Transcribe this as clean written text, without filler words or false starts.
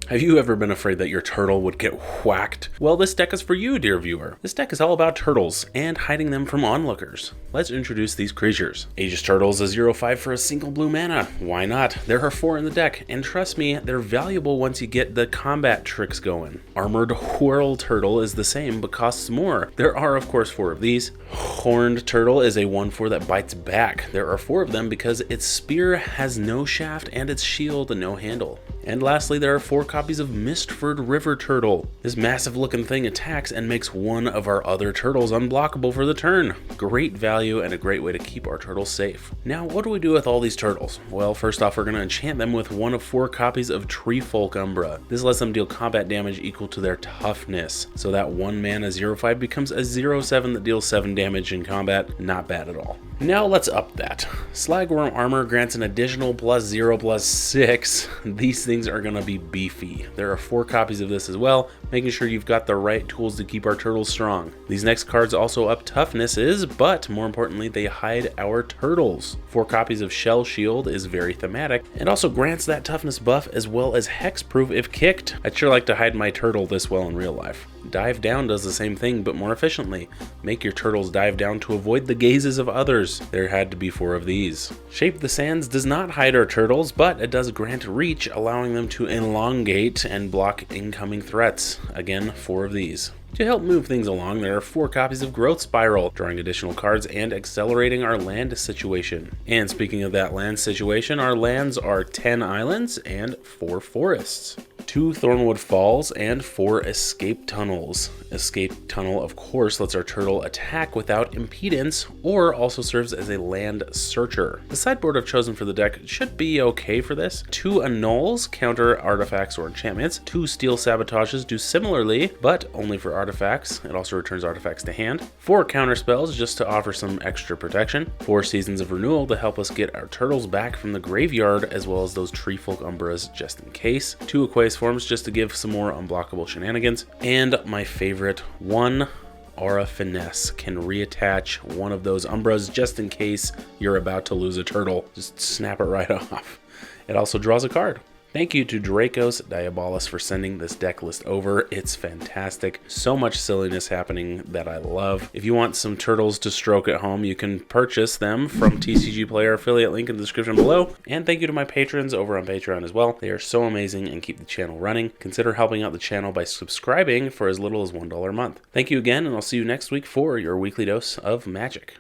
Have you ever been afraid that your turtle would get whacked? Well, this deck is for you, dear viewer. This deck is all about turtles and hiding them from onlookers. Let's introduce these creatures. Aegis Turtles is 0/5 for a single blue mana. Why not? There are 4 in the deck, and trust me, they're valuable once you get the combat tricks going. Armored Whirl Turtle is the same, but costs more. There are, of course, 4 of these. Horned Turtle is a 1/4 that bites back. There are 4 of them because its spear has no shaft and its shield no handle. And lastly, there are 4 copies of Mistford River Turtle. This massive looking thing attacks and makes one of our other turtles unblockable for the turn. Great value and a great way to keep our turtles safe. Now, what do we do with all these turtles? Well, first off, we're going to enchant them with one of 4 copies of Treefolk Umbra. This lets them deal combat damage equal to their toughness. So that 1 mana 0/5 becomes a 0/7 that deals 7 damage in combat. Not bad at all. Now let's up that. Slagworm Armor grants an additional +0/+6. These things are going to be beefy. There are 4 copies of this as well, making sure you've got the right tools to keep our turtles strong. These next cards also up toughnesses, but more importantly, they hide our turtles. 4 copies of Shell Shield is very thematic, and also grants that toughness buff as well as hexproof if kicked. I'd sure like to hide my turtle this well in real life. Dive Down does the same thing, but more efficiently. Make your turtles dive down to avoid the gazes of others. There had to be 4 of these. Shape the Sands does not hide our turtles, but it does grant reach, allowing them to elongate and block incoming threats. Again, 4 of these. To help move things along, there are 4 copies of Growth Spiral, drawing additional cards and accelerating our land situation. And speaking of that land situation, our lands are 10 islands and 4 forests. 2 Thornwood Falls and 4 Escape Tunnels. Escape Tunnel, of course, lets our turtle attack without impedance, or also serves as a land searcher. The sideboard I've chosen for the deck should be okay for this. 2 Annuls counter artifacts or enchantments. 2 Steel Sabotages do similarly, but only for artifacts. It also returns artifacts to hand. 4 counter spells just to offer some extra protection. 4 Seasons of Renewal to help us get our turtles back from the graveyard, as well as those Treefolk Umbras just in case. 2 Aqueous Forms just to give some more unblockable shenanigans. And my favorite one, Aura Finesse, can reattach one of those Umbras just in case you're about to lose a turtle. Just snap it right off. It also draws a card. Thank you to Dracos Diabolus for sending this deck list over. It's fantastic. So much silliness happening that I love. If you want some turtles to stroke at home, you can purchase them from TCGplayer, affiliate link in the description below. And thank you to my patrons over on Patreon as well. They are so amazing and keep the channel running. Consider helping out the channel by subscribing for as little as $1 a month. Thank you again, and I'll see you next week for your weekly dose of magic.